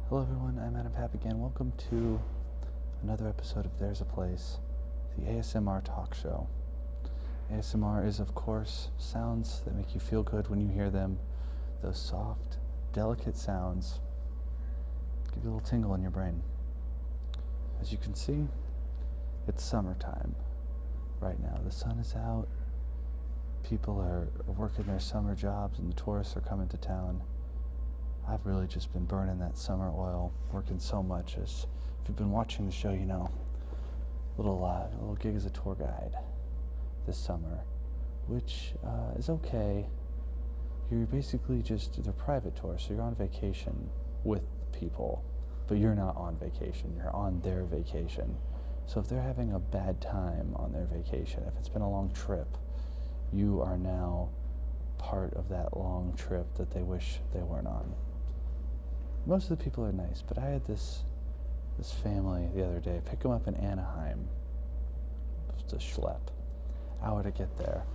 Hello everyone, I'm Adam Papagan. Welcome to another episode of There's a Place, the ASMR talk show. ASMR is, of course, sounds that make you feel good when you hear them. Those soft, delicate sounds give you a little tingle in your brain. As you can see, it's summertime right now. The sun is out, people are working their summer jobs, and the tourists are coming to town. I've really just been burning that summer oil, working so much. As if you've been watching the show, you know, little gig as a tour guide this summer, which is okay. You're basically they're private tours, so you're on vacation with people, but you're not on vacation, you're on their vacation. So if they're having a bad time on their vacation, if it's been a long trip, you are now part of that long trip that they wish they weren't on. Most of the people are nice, but I had this family the other day, pick them up in Anaheim. It's a schlep, hour to get there.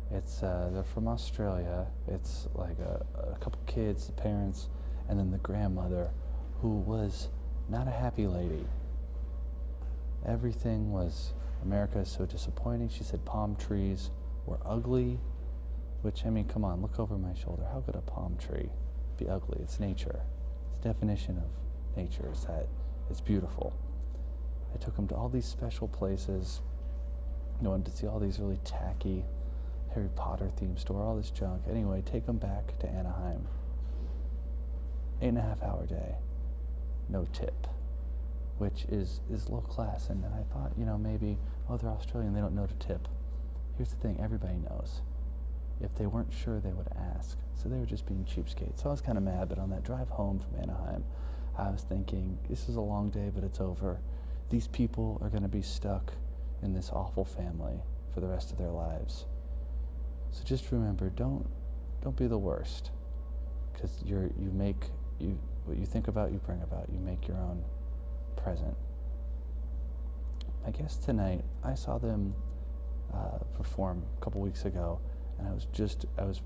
It's they're from Australia. It's like a couple kids, the parents, and then the grandmother, who was not a happy lady. Everything was, America is so disappointing. She said palm trees were ugly, which, I mean, come on, look over my shoulder. How could a palm tree be ugly? It's nature. The definition of nature is that it's beautiful. I took them to all these special places. I wanted to see all these really tacky Harry Potter themed store, all this junk. Anyway, take them back to Anaheim. 8.5 hour day, no tip, which is low class. And I thought, you know, maybe, oh, they're Australian, they don't know to tip. Here's the thing, everybody knows. If they weren't sure, they would ask. So they were just being cheapskates. So I was kind of mad, but on that drive home from Anaheim, I was thinking, this is a long day, but it's over. These people are going to be stuck in this awful family for the rest of their lives. So just remember, don't be the worst, because what you think about, you bring about. You make your own present. I guess tonight, I saw them perform a couple weeks ago, and I was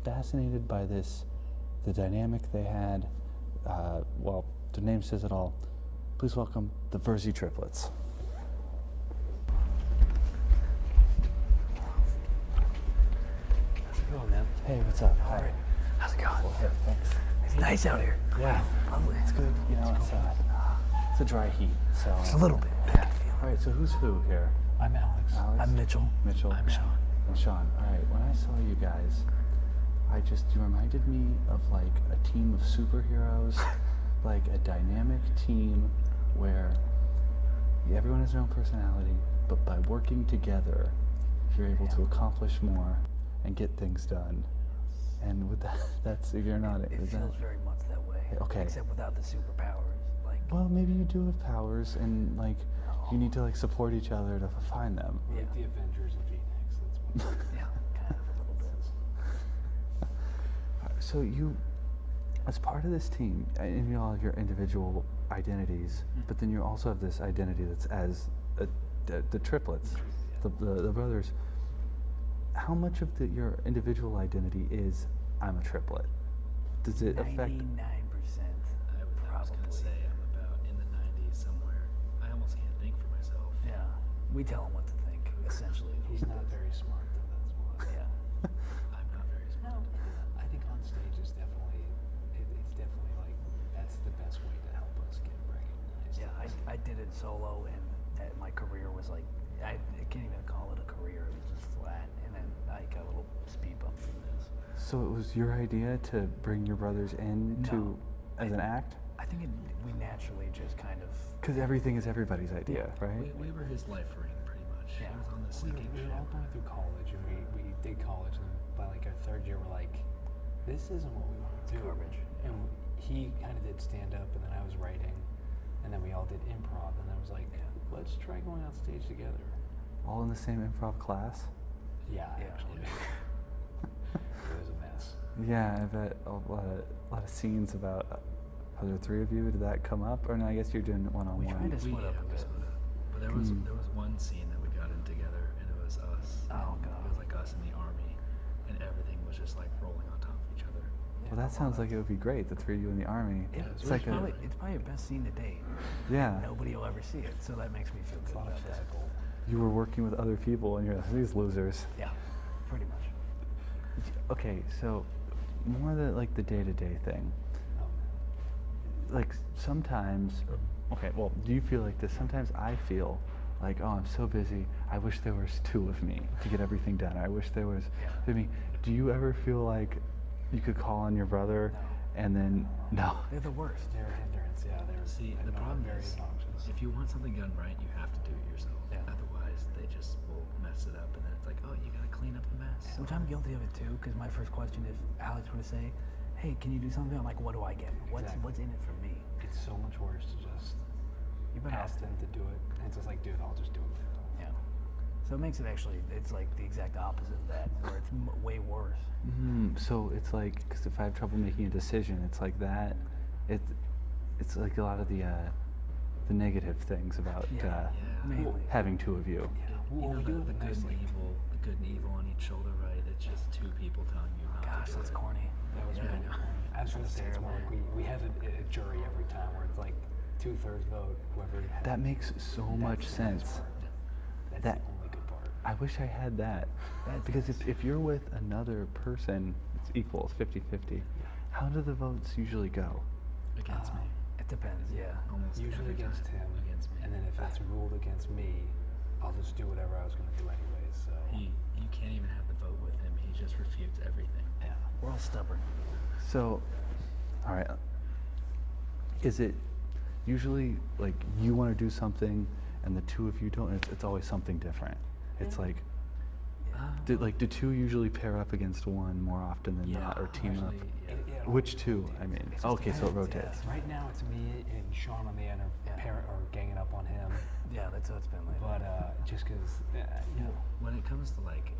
fascinated by the dynamic they had. Well, the name says it all. Please welcome the Virzi Triplets. How's it going, man? Hey, what's up? All right. How's it going? Well, hey, thanks. It's nice out here. Yeah, Lovely. it's good. You know, it's a dry heat, so. Just a little bit. Yeah. All right, so who's who here? I'm Alex. I'm Mitchell. Mitchell. I'm Sean. And Sean. All right, when I saw you guys, you reminded me of like a team of superheroes, like a dynamic team where everyone has their own personality, but by working together, you're able to accomplish more and get things done. And with that, you're not. It feels very much that way. Okay. Except without the superpowers. Well, maybe you do have powers, and you need to support each other to find them. Like the Avengers of Phoenix. That's what. Yeah, kind of a little bit. So you, as part of this team, and you all have your individual identities, but then you also have this identity that's as the triplets, the brothers. How much of your individual identity is I'm a triplet? Does it affect? 99%. I was going to say I'm about in the 90s somewhere. I almost can't think for myself. Yeah. We tell him what to think, essentially. He's not very smart, though. That's why. Yeah. I'm not very smart. I think on stage is definitely, it's definitely that's the best way to help us get recognized. Yeah, I did it solo, and my career was I can't even call it a career. It was just flat, and then I got a little speed bump from this. So it was your idea to bring your brothers in as an act? I think we naturally just kind of... Because everything is everybody's idea, right? We were his life ring, pretty much. Yeah. He was on the We sinking were ship. all going through college, and we did college, and by our third year, we're like, this isn't what we want to do. Garbage. And he kind of did stand up, and then I was writing, and then we all did improv, and then I was like, let's try going on stage together. All in the same improv class? Yeah, Yeah. actually. It was a mess. Yeah, I bet a lot of scenes about. Are there three of you? Did that come up? Or no, I guess you're doing it one-on-one. We tried to split up a We bit. split up. But there was one scene that we got in together, and it was us. Oh, and God. It was like us in the army, and everything was just rolling on top of each other. Yeah. Well, that sounds like it would be great. The three of you in the army. It's like probably your best scene to date. Yeah. Nobody will ever see it, so that makes me feel It's a good lot of about that. physical. You were working with other people, and you're like, these losers. Yeah, pretty much. Okay, so more like the day-to-day thing. Oh, Like sometimes, okay, well, do you feel like this? Sometimes I feel like, oh, I'm so busy. I wish there was two of me to get everything done. I wish there was two of me. Do you ever feel like you could call on your brother and then no? They're the worst. they're a hindrance, yeah. See, I the know, problem very is, obnoxious. if you want something done right, you have to do it yourself. Yeah. Otherwise, they just will mess it up, and then it's like, oh, you gotta clean up the mess. Which I'm guilty of it too, because my first question, if Alex were to say, hey, can you do something? I'm like, what do I get? What's in it for me? It's so much worse to just You better ask them to do it. And it's just like, dude, I'll just do it. Yeah. So it makes it actually, it's like the exact opposite of that, where it's way worse. So it's like, because if I have trouble making a decision, it's like that. It's like a lot of the negative things about Mainly. having two of you. Yeah. You Well, know, we do have the a good nice and like, evil, the good and evil on each shoulder, right? It's just two people telling you not Gosh, to do that's it. corny. that was Yeah, really I know. corny. I was going to That's say it's more terrible. like we have a jury every time where it's like 2/3 vote, whoever has That makes so much sense. That's That- the only good part. I wish I had that. That's Because if you're with another person, it's equal, it's 50-50. How do the votes usually go? Against me. It depends, yeah. Almost Usually every against time. him, Against me. and then if it's ruled against me, I'll just do whatever I was going to do anyways. So You can't even have the vote with him. He just refutes everything. yeah, We're all stubborn. So, all right. Is it usually like you want to do something and the two of you don't? It's always something different. It's like, do two usually pair up against one more often than not, or team up? Actually, yeah. It Which always two? rotates. I mean, It just okay, so it depends, yeah. rotates. Right now it's me and Sean on the end are ganging up on him, Yeah, that's how it's been lately. but just because you know. When it comes to like,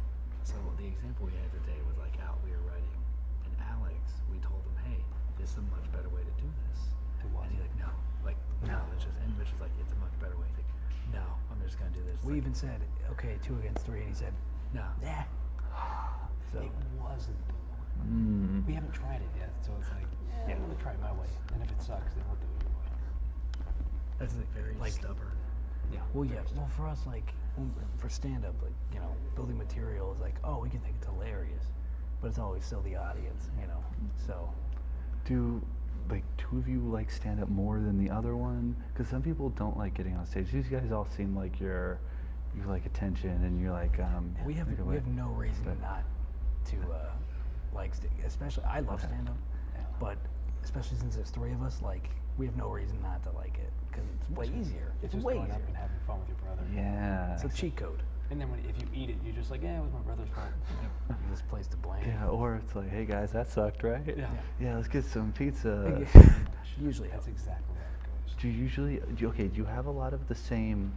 so the example we had today was like out we were writing, and Alex, we told him, hey, this is a much better way to do this. It And he's like, no, it's just, and Mitch was like, it's a much better way. He's like, no, I'm just gonna do this. We Like, even said, okay, 2 against 3, and he said, no. yeah. So, It wasn't the one. Mm. We haven't tried it yet, so it's like, yeah, I'm gonna try it my way, and if it sucks, then we'll do it your way. that's Very like, stubborn. Yeah. well, yeah, well, for us, like, for stand-up, like, you know, building material is like, oh, we can think it's hilarious, but it's always still the audience, you know, so. Do like two of you like stand up more than the other one? Because some people don't like getting on stage. These guys all seem like you like attention and you're like We have no reason but- not to like, especially, I love stand-up, Yeah. but especially since there's 3 of us, like, we have no reason not to like it, because it's way easier. It's just way going easier. up and having fun with your brother. Yeah. It's a cheat code. And then if you eat it, you're just like, yeah, it was my brother's fault. This place to blame. Yeah, or it's like, hey guys, that sucked, right? Yeah. Yeah, let's get some pizza. Usually That's exactly how it goes. Do you have a lot of the same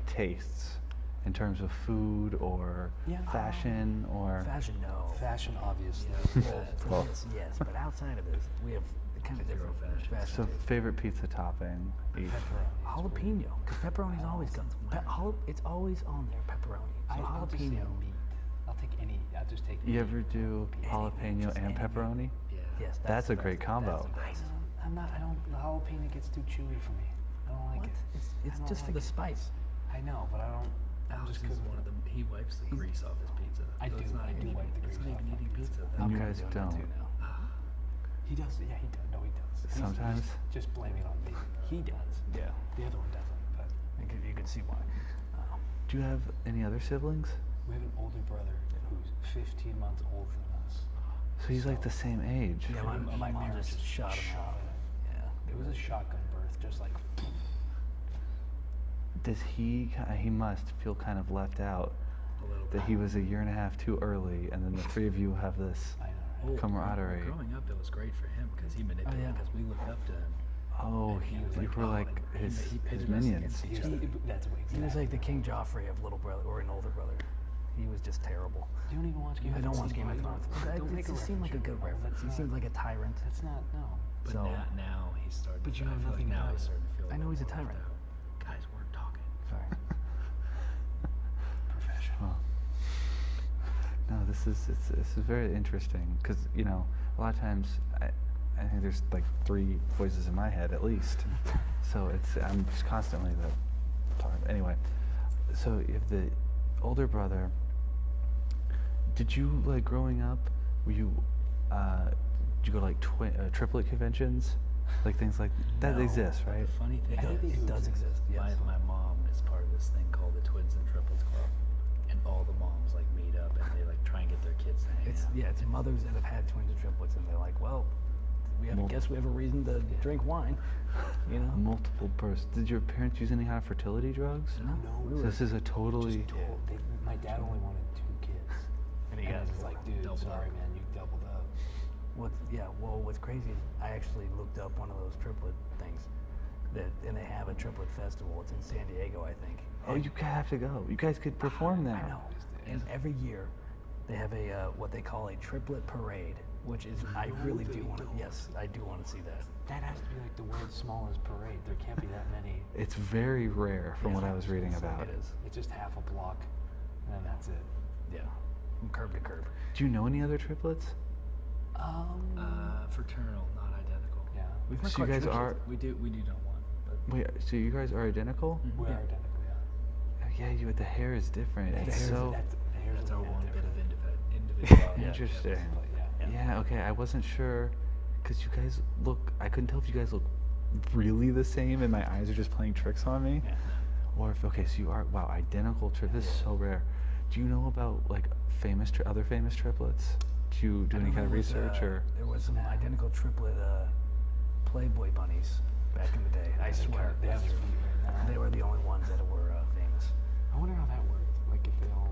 tastes in terms of food or Yeah. fashion or? Fashion, no. Fashion, obviously. For Well- this, yes, but outside of this, we have kind of Zero different fashion. So taste. favorite pizza topping each. Pepperoni. Jalapeno, because pepperoni's always Oh, comes. sounds It's always on there. Pepperoni. So I'll just say jalapeno. meat. I'll take any. I'll just take. You meat. ever do jalapeno just and any meat. pepperoni? Yeah. Yes, That's a great that's combo. the best. I'm not. I don't. The jalapeno gets too chewy for me. I don't like What? it. It's I don't just for like the it. spice. I know, but I don't. I'm Alex just is because one of them. He wipes the grease off his pizza. I So do, It's not I even do eating, wipe the it's grease not off even my eating pizza. pizza. And you kinda guys doing that don't. too now. He does. Yeah, he does. No, he does. He's Sometimes. just blaming on me. He does. Yeah, The other one doesn't. But you can see why. Do you have any other siblings? we have an older brother who's 15 months older than us. So he's like the same age. Yeah, my mom just shot him out. Yeah. It was a shotgun birth, just like. Does he must feel kind of left out A little that bit. he was a year and a half too early, and then the three of you have this. I know. Oh, camaraderie. Growing up, it was great for him because he manipulated. yeah. Because we looked up to him. Oh, And he was you like, were oh, like and his he pitted us minions. against each He's other. that's what exactly. He was like the King Joffrey of little brother or an older brother. He was just terrible. You don't even watch Game I of don't Thrones. watch Game of Thrones. Don't It make a just seemed like a reference. good reference. He That's seemed not- like a tyrant. That's not no. But So- now he's starting. But you know I feel nothing like now about he's it. starting to feel. I know little he's a more left tyrant. out. Guys weren't talking. Sorry. Professional. Well, no, this is very interesting because a a lot of times I think there's like 3 voices in my head at least. So I'm just constantly anyway. So if the older brother, did you like growing up? Did you go to like triplet conventions, like things like that No. exist, right? The funny thing is, It does exist. Yes. my mom is part of this thing called the Twins and Triplets Club, and all the moms like meet up and they like try and get their kids to hang out. It's mothers that have had twins and triplets, and they're like, well, guess we have a reason to drink wine, you know. Multiple births. Did your parents use any kind of fertility drugs? No, No. So this is a totally. My dad only wanted 2 kids. And he And got I was like, dude, doubled sorry, up. man, you doubled up. What's crazy is I actually looked up one of those triplet things, and they have a triplet festival. It's in San Diego, I think. Oh, you have to go. You guys could perform there. I know. And every year, they have a what they call a triplet parade, which is I really do want to. Yes, I do want to see that. That has to be like the world's smallest parade. There can't be that many. It's very rare from what I was reading about. It is. It's just half a block, and then that's it. Yeah, from curb to curb. Do you know any other triplets? Fraternal, not identical. Yeah. We've So you guys are. We do know one, but Wait, so you guys are identical? We are Yeah. identical, yeah. Yeah, the hair is different. The It's hair is so that's our one bit of individuality. Yeah. interesting. But yeah. Yeah, okay, I wasn't sure, because you guys I couldn't tell if you guys look really the same and my eyes are just playing tricks on me. Yeah. Or if, okay, so you are, wow, identical triplets. This is so rare. Do you know about, like, other famous triplets? Do you do I any know kind of there was, research, or? there was some identical triplet Playboy bunnies back in the day. I swear, They have that's to true. be right now. They were the only ones that were famous. I wonder how that worked. Like if they all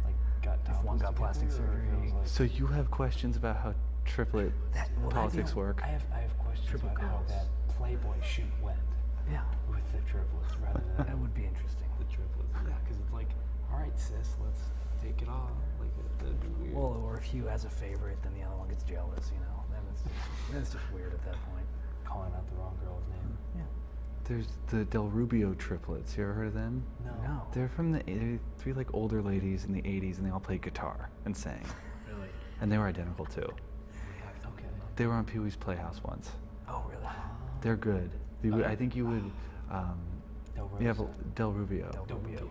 like got If one got plastic together, or if it was, surgery. like- So you have questions about how triplet politics work? I have questions Triple about how girls. that Playboy shoot went Yeah, with the triplets rather than that would be interesting. the triplets. Yeah, because it's like, all right, sis, let's take it off. Like that'd be weird. Well, or if Hugh has a favorite, then the other one gets jealous. You know, then it's just weird at that point. Calling out the wrong girl's name. Yeah. There's the Del Rubio triplets. You ever heard of them? No. They're from they're 3 like older ladies in the 80s, and they all played guitar and sang. Really, And they were identical too. we have to Okay. They were on Pee Wee's Playhouse once. Oh, really? They're good. I think you would. Del You have Rosa. Del Rubio. Del Rubio.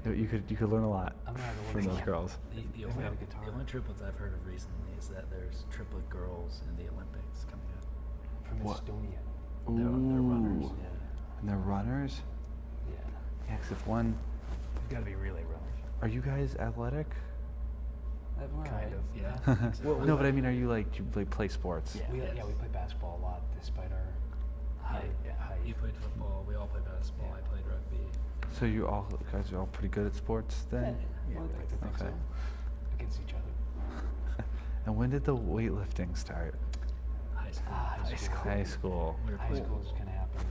You could learn a lot I'm gonna have to from look those it up. girls. The If we only, had a guitar. the only triplets I've heard of recently is that there's triplet girls in the Olympics coming up. From What? Estonia. They're runners. Ooh. Yeah. And they're runners. Yeah. Yeah, 'cause if one. You've got to be really runners. Are you guys athletic? We're Kind alright. of. Yeah. Well, No, but I mean, are you like, do you like play sports? Yeah. We play basketball a lot despite our Height. Yeah, height. You played football. We all played basketball. Yeah. I played rugby. So guys are all pretty good at sports then? Yeah, Well, I'd like to think okay. so. Against each other. And when did the weightlifting start? High school. High school. High school. We were High playing- school just kind of happened.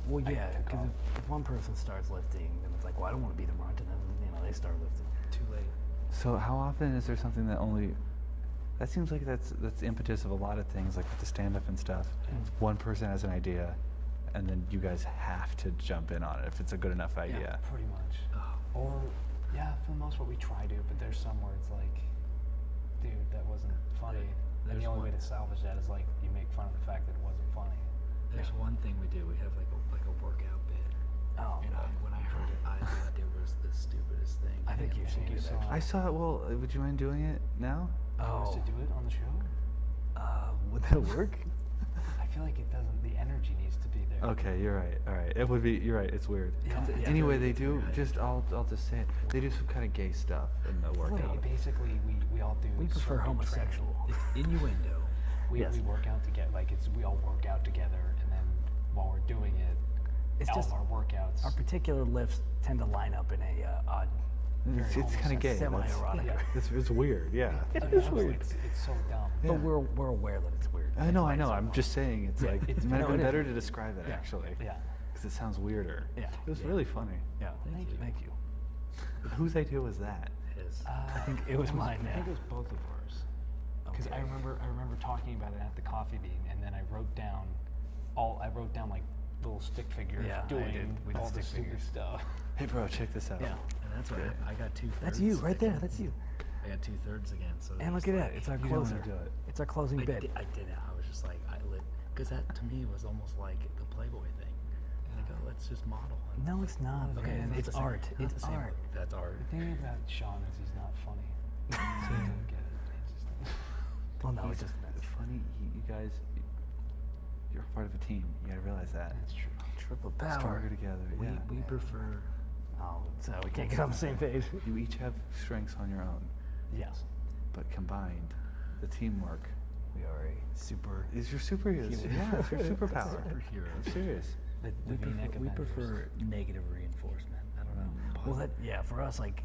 Well, I yeah, took because off. if one person starts lifting, then it's like, well, I don't want to be the runt, and then they start lifting. Too late. So how often is there something that only? That seems like that's the impetus of a lot of things, like with the stand-up and stuff. One person has an idea, and then you guys have to jump in on it if it's a good enough idea. Pretty much. Oh. Or, yeah, for the most part we try to, but there's some where it's like, dude, that wasn't funny. And There's the only way one- to salvage that is like you make fun of the fact that it wasn't funny. There's one thing we do. We have like a workout bit. Oh, And God. when I heard it, I thought it was the stupidest thing. I think ever. you've seen you it. saw actually. I saw it. Well, would you mind doing it now? us Oh, to do it on the show. would that work? I feel like it doesn't. The energy needs to be there. Okay, you're right. All right, it would be. You're right. It's weird. Yeah. Yeah. Anyway, they It's do. weird. Just I'll just say it. They do some kind of gay stuff in the workout. Like, basically, we all do. We prefer circuit homosexual. It's innuendo. We Yes. work out together. Like we all work out together, and then while we're doing it, It's all just of our workouts. our particular lifts tend to line up in a odd, It's very kind of gay. That's- semi-erotic. Yeah. It's weird. Yeah. It I is know, weird. It's so dumb. Yeah. But we're aware that it's weird. I That's know. why I it's know. so I'm wrong. just saying. It's Yeah, like it's- it might have no, been it better is. to describe it Yeah. actually. Yeah. Because it sounds weirder. Yeah. It was Yeah. really funny. Yeah. Thank you. Thank you. Whose idea was that? His. I think it was mine. I Yeah. think it was both of ours. Because I Okay. remember talking about it at the coffee bean, and then I wrote down like little stick figures Yeah, I doing did. We did all the stick stupid figures. stuff. Hey, bro, check this out. Yeah. And that's what I got two. That's thirds. you right there. That's you. I I got 2/3 again. So And look it's at like, it. It's our You don't wanna closer. do it. It's our closing bit. I did it. I was just like, because that to me was almost like the Playboy thing. Like, oh, let's just model. And No, it's not. okay, man. not It's the same- art. not It's the same art. That's art. The thing about Sean is he's not funny. So he doesn't get it. He's just Well, no, He's it's just. funny. You guys, you're part of a team. You gotta realize that. that's true. Triple power. Stronger together. We Yeah. we prefer. Oh, so we can't get on the same page. You each have strengths on your own, Yes. but combined, the teamwork We are a super. is your superheroes. Human. Yeah, it's your superpower. Superheroes. I'm serious. The We V-neck prefer, we Avengers. prefer negative reinforcement. I don't know. Well, that yeah, for us, like,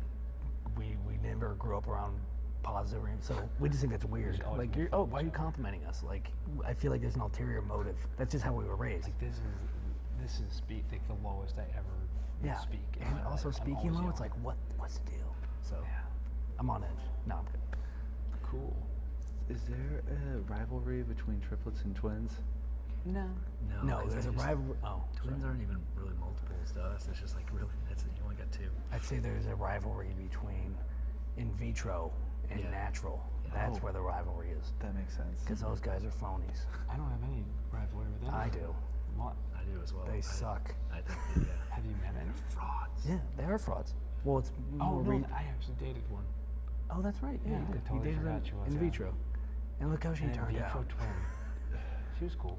we never grew up around positive, so we just think that's weird. There's always Like, been you're, oh, why are you complimenting us? Like, I feel like there's an ulterior motive. That's just how we were raised. Like this is like the lowest I ever will Yeah. speak. in And my also life. I'm speaking always low, it's like, yelling. what's the deal? So Yeah. I'm on edge. No, I'm good. Cool. Is there a rivalry between triplets and twins? No. No, 'cause there's a I just- rivalry. Oh, Twins sorry. aren't even really multiples to us. It's just like really, that's it. You only got 2. I'd say there's a rivalry between in vitro and Yeah. natural. Yeah. That's Oh. where the rivalry is. That makes sense. Because those guys are phonies. I don't have any rivalry with them. I do. What? I do as well. They I suck. I think, yeah. Have you met any? They're frauds. Yeah, they are frauds. Well, it's Oh more no, I actually dated one. Oh, that's right. Yeah, Yeah, you I did. totally you dated forgot an she was, in yeah. vitro. And look how she An turned in vitro out. twin. She was cool.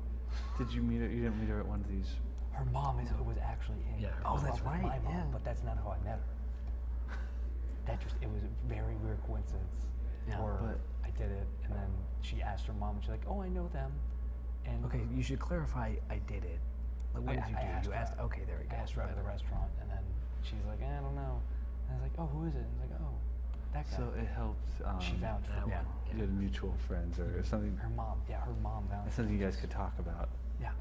Did you meet her? You didn't meet her at one of these. Her mom was actually in. Yeah, her Oh, mom that's was right. My mom, Yeah. but that's not how I met her. It was a very weird coincidence. Yeah. Where But- I did it, and then she asked her mom, and she's like, "Oh, I know them." And Okay, you should clarify. I did it. Like, what did you do? asked You her asked. out. Okay, there we go. I asked her out at the restaurant, and then she's like, "I don't know." And I was like, "Oh, who is it?" And I was like, "Oh, that guy." So it helped. She vouched for That me. Yeah. one. You had mutual friends or something. Her mom, her mom vouched. That's something you guys could talk about. Yeah,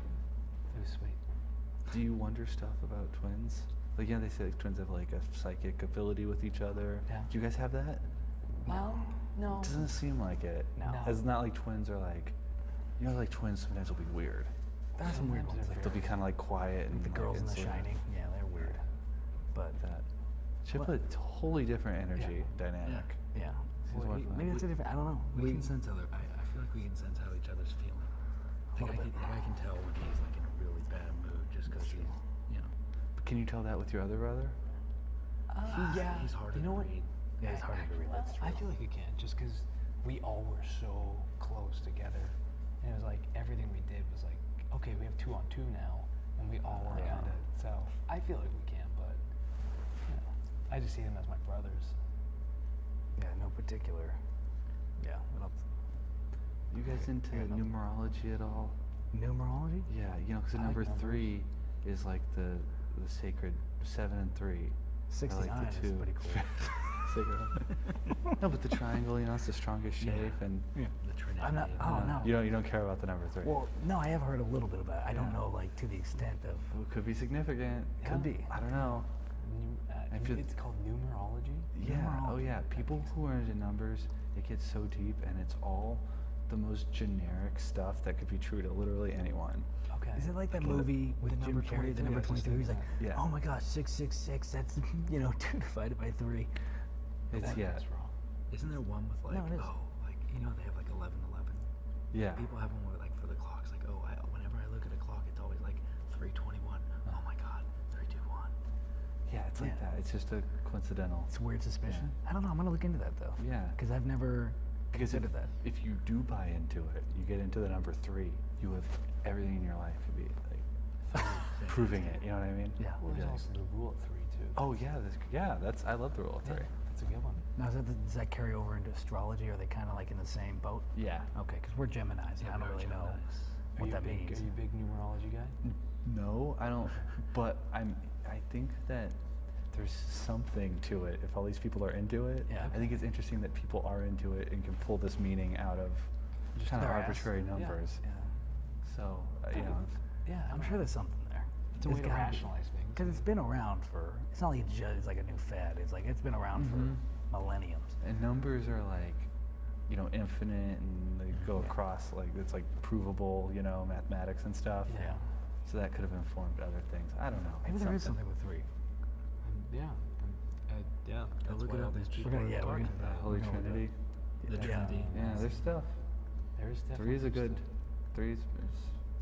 it was sweet. Do you wonder stuff about twins? Like, they say like, twins have like a psychic ability with each other. Yeah. Do you guys have that? No. It doesn't seem like it. No. No. It's not like twins are like, like twins sometimes will be weird. There's some weird Sometimes ones. they're They'll be kind of like quiet and The like, girls in The insular. Shining. Yeah, they're weird. But That. Triplet, totally different energy Yeah. dynamic. yeah, Seems Well, more we- fun. maybe it's a different. I don't know. We can sense other. I feel like we can sense how each other's feeling. Like I can tell when he's like in a really bad mood just because he's, Can you tell that with your other brother? Yeah. he's harder You know to what? read. Yeah, it's harder to read. That's true. I feel like you can, just because we all were so close together, and it was like everything we did was like, okay, we have 2 on 2 now, and we all were Yeah. kind of. So I feel like we can, but I just see them as my brothers. Yeah, no particular. Yeah. What else? You guys into Yeah, no. numerology at all? Numerology? Yeah, because the I like number numbers. 3 is like the sacred 7 and 3. are 69 like the is two pretty cool. sacred. No, but the triangle, it's the strongest shape, Yeah. and Yeah. The Trinity. I'm not. Oh no. you don't care about the number 3. Well, no, I have heard a little bit about it. I don't Yeah. know, like, to the extent of. It could be significant. Could be. I don't know. I feel- It's called numerology. Yeah. Oh Numerology. yeah. People who are into numbers, it gets so deep, and it's all the most generic stuff that could be true to literally anyone. Okay. Is it like that the- movie with the Jim number Carrey, the 23, number I was just 23? He's like, thinking that. Yeah. oh my gosh, 666. That's 2 divided by 3. It's That- yeah. That's wrong. Isn't there one with like, No, it is. like they have like 11:11. Yeah. People have one with like for the clocks, like whenever I look at a clock, it's always like 3:21. Oh my God, 3:21. Yeah, it's like Yeah. that. It's just a coincidental. It's a weird suspicion. I don't know. I'm gonna look into that though. Yeah. Because I've never Because considered that. if you do buy into it, you get into the number 3, you have everything in your life to be like proving it. You know what I mean? Yeah. Well, there's Yeah. also the rule of 3 too. Oh yeah, that's I love the rule of 3. Yeah, that's a good one. Now, does that carry over into astrology? Are they kind of like in the same boat? Yeah. Okay, because we're Geminis, and I don't really know what that means. Are you a big numerology guy? No, I don't. But I think that there's something to it. If all these people are into it, Yeah. I think it's interesting that people are into it and can pull this meaning out of just kind of their ass. arbitrary Yeah. numbers. Yeah. So Yeah, I'm sure there's something there. It's a way to rationalize things. Because it's been around for. It's not like it's like a new fad. It's like it's been around Mhm. for millenniums. and numbers are like, infinite, and they go across like it's like provable, mathematics and stuff. Yeah. So that could have informed other things. I don't know. Maybe It's there is something with 3. Yeah. Yeah. Go That's look why it all up. these We're people gonna- are yeah, we're talking gonna- about it. Holy No, Trinity. The Trinity. Yeah, there's stuff. There is definitely Three is a some good. stuff. Three's It's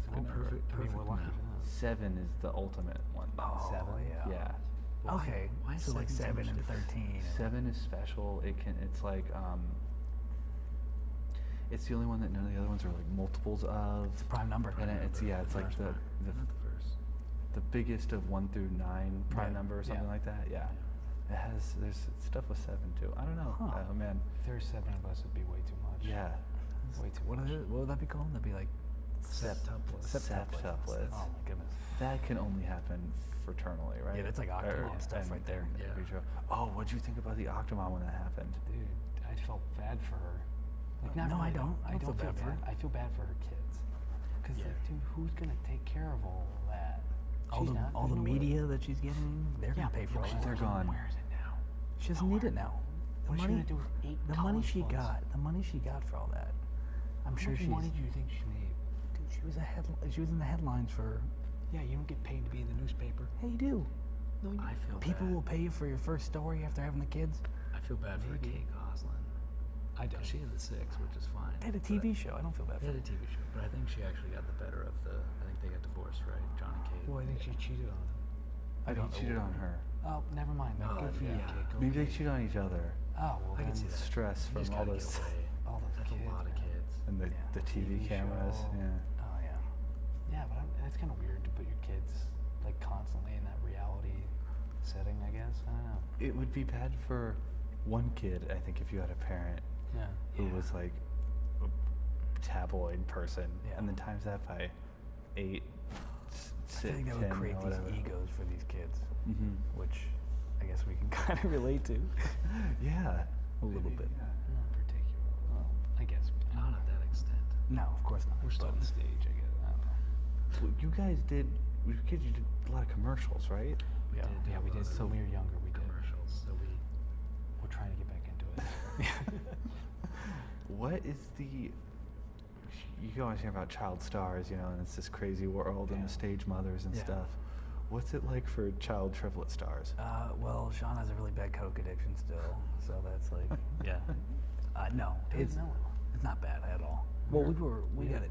a a good number. perfect, I mean, perfect we're lucky amount. for that. 7 is the ultimate one. Oh, 7? yeah. Yeah. Okay. Why is So like 7 so 7 much and different? 13. and- 7 is special. It's like it's the only one that none of the other ones are like multiples of. It's a prime number. And it's it's like first the prime. Not the first. the biggest of 1 through 9 prime Yeah. number or something Yeah. like that. Yeah. There's stuff with 7 too. I don't know. Huh. Oh man. If there were 7 of us, it'd be way too much. Yeah. Way too What much. would that be called? That'd be like Septuplets. Septuplets. Oh my goodness. That can only happen fraternally, right? Yeah, that's like Octomom stuff right there. Yeah. Vitro. Oh, what'd you think about the Octomom when that happened? Dude, I felt bad for her. Like, No, I don't. I don't feel bad for her. I feel bad for her kids. Because, Yeah. like, dude, who's going to take care of all that? All She's the not. all the There's no way. media that she's getting, they're gonna pay for all but that. they're gone. Where is it now? She doesn't need it now. The What's she money, gonna do with 8 the money college she funds? got, the money she got for all that. I'm How sure much she's. money do you think she made? Dude, she was in the headlines for. Yeah, you don't get paid to be in the newspaper. Hey, you do. No, you I feel People bad. will pay you for your first story after having the kids. I feel bad for Maybe. Kate Goslin. I don't. She had the 6, which is fine. They had a but TV show. I don't feel bad They for had her. a TV show, but I think she actually got the better of the. I think they got divorced, right? John and Kate. Well, I think she cheated on him. I don't He cheated know. on her. Oh, never mind. Then. Oh, Good for you, yeah. Kate. Go Maybe they Kate. cheat on each other. Oh, well, I can then see that. Stress You from just all gotta those get away. all those That's kids, a lot of man. kids. and the Yeah. TV TV cameras. show. Yeah. Oh yeah. Yeah, but that's kind of weird to put your kids like constantly in that reality setting. I guess I don't know. It would be bad for one kid, I think, if you had a parent Yeah. who Yeah. was like a tabloid person, Yeah. and then times that by 8, I 6, think that 10, would create or these whatever. egos for these kids, Mm-hmm. which I guess we can kind of relate to. Yeah. A little Maybe, bit. Yeah. Not particular. Well, I guess Not at that extent. No, of course not. we're still but- on stage. I guess I don't know. Well, you guys did. With your kids, you did a lot of commercials, right? Yeah. Yeah, we did. So when we were younger, we did. Commercials. So We're trying to get back into it. What is the? You always hear about child stars, and it's this crazy world and Yeah. the stage mothers and Yeah. stuff. What's it like for child triplet stars? Well, Sean has a really bad coke addiction still, so that's like, yeah. No, it's not bad at all. Well, we got it.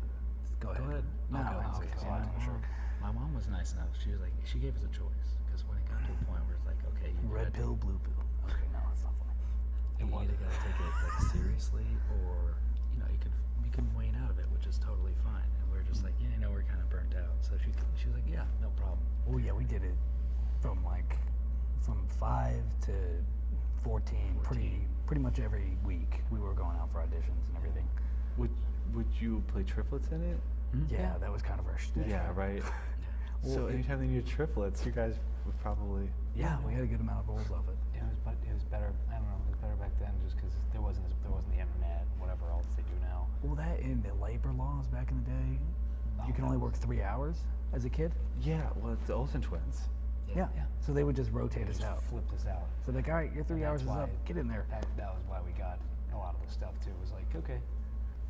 Go ahead. Go ahead. No, No, it's- okay. it's- So yeah, sure. my mom was nice enough. She was like, she gave us a choice because when it got to a point where it's like, okay, you Red pill, blue pill. Okay, no, that's not funny. You either gotta take it like seriously, or you can wane out of it, which is totally fine. And we're just like, yeah, we're kind of burnt out. So she was like, yeah, no problem. Oh yeah, we did it from 5 to 14, pretty much every week. We were going out for auditions and everything. Would you play triplets in it? Yeah, that was kind of our shtick. Yeah, right. So Well, anytime they needed triplets, you guys would probably. Yeah, we had a good amount of roles of it. It was better. I don't know. It was better back then, just because there wasn't the internet, whatever else they do now. Well, that in the labor laws back in the day, you can only work 3 hours as a kid. Yeah, well, it's the Olsen twins. Yeah. Yeah. So they would just rotate They us just out. flipped us out. So like, all right, your 3 And hours that's is up. why- Get in there. That was why we got a lot of the stuff too. It was like, okay,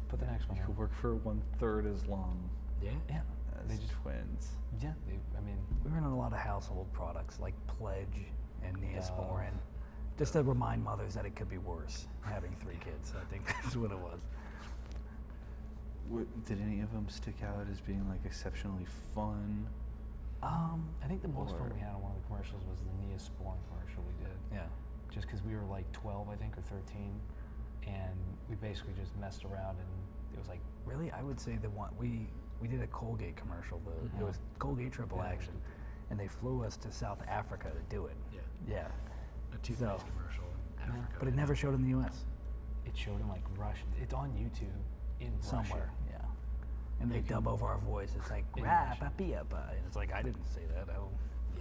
put the next one. You in. could work for 1/3 as long Yeah. Yeah. as They just twins. yeah. I mean, We were in a lot of household products like Pledge and Neosporin, Dove. just to remind mothers that it could be worse having 3 kids. I think that's what it was. Did any of them stick out as being like exceptionally fun? I think the most fun Or- we had on one of the commercials was the Neosporin commercial we did. Yeah. Just because we were like 12, I think, or 13, and we basically just messed around, and it was like, Really, I would say the one we did a Colgate commercial. It was Colgate Triple Yeah, it was Action, good. and they flew us to South Africa to do it. Yeah. Yeah. A toothpaste So- commercial in Africa. But it never showed in the U.S. it showed in like Russian. It's on YouTube in somewhere. Russian. Yeah. And they You can- dub over our voice. It's like In rah, Russian. papia, pa," and it's like I didn't say that. Oh,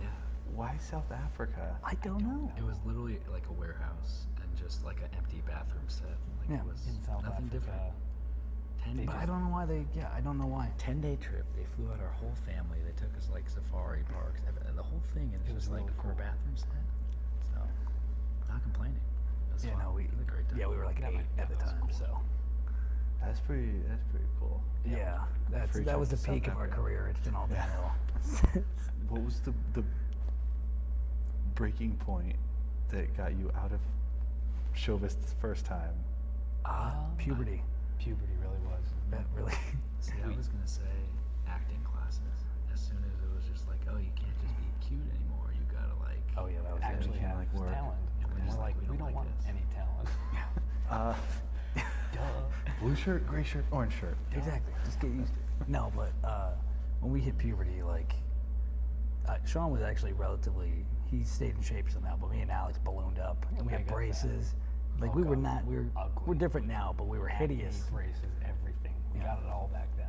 Yeah. Why South Africa? I don't know. It was literally like a warehouse and just like an empty bathroom set. Like Yeah. it was In South nothing Africa. different. 10 But I don't know why they. Yeah, I don't know why. 10-day trip. They flew out our whole family. They took us like safari parks and the whole thing. And It it was was like really for a cool. bathroom set. So, not complaining. It was Yeah, fun. no, we. It was a great time. Yeah, we were like That 8 might- at the that was time. cool. So That's pretty cool. yeah, Free that was the trip to peak South of our Africa. career. It's been all Yeah. downhill. What was the breaking point that got you out of showbiz the first time? Puberty. Puberty really was. That really. See, I was gonna say acting classes. As soon as it was just like, oh, you can't just be cute anymore. You gotta like. Oh yeah, that was Actually you can't, have like, work. talent. And we're And just we're like, like, we don't like want this. any talent. Duh. Blue shirt, gray shirt, orange shirt. Exactly. Just get used to it. No, but when we hit puberty, like Sean was actually relatively. He stayed in shape somehow, but me and Alex ballooned up, and we I had got braces. Like Oh, we were God. not. We're Ugly. different now, but we were hideous. Acne, braces, everything. We Yeah. got it all back then.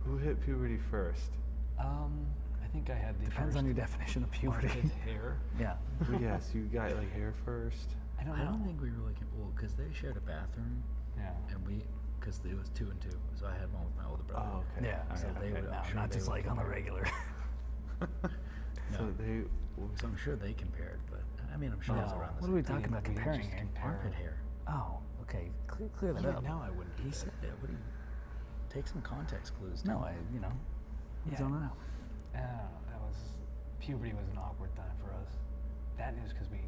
Who hit puberty first? I think I had the Depends first on your definition of puberty. armpit hair. Yeah. Well, yes, you got like hair first. I don't I know. don't think we really can. Well, because they shared a bathroom, Yeah. and because it was 2 and 2, so I had one with my older brother. Oh, okay. Yeah. So Alright, they okay. would. No, I'm sure not they just would like on the compare. regular. So No. they. So I'm sure they compared, but I mean, I'm sure it was No. around the What are same we time. talking about We didn't comparing just here? compare. Armpit hair. Oh, okay. Clear that Yeah, up. now I wouldn't. He said that. What do you? Take some context clues. No, Tom. he's Yeah. on it out. I don't know. Puberty was an awkward time for us. That is because we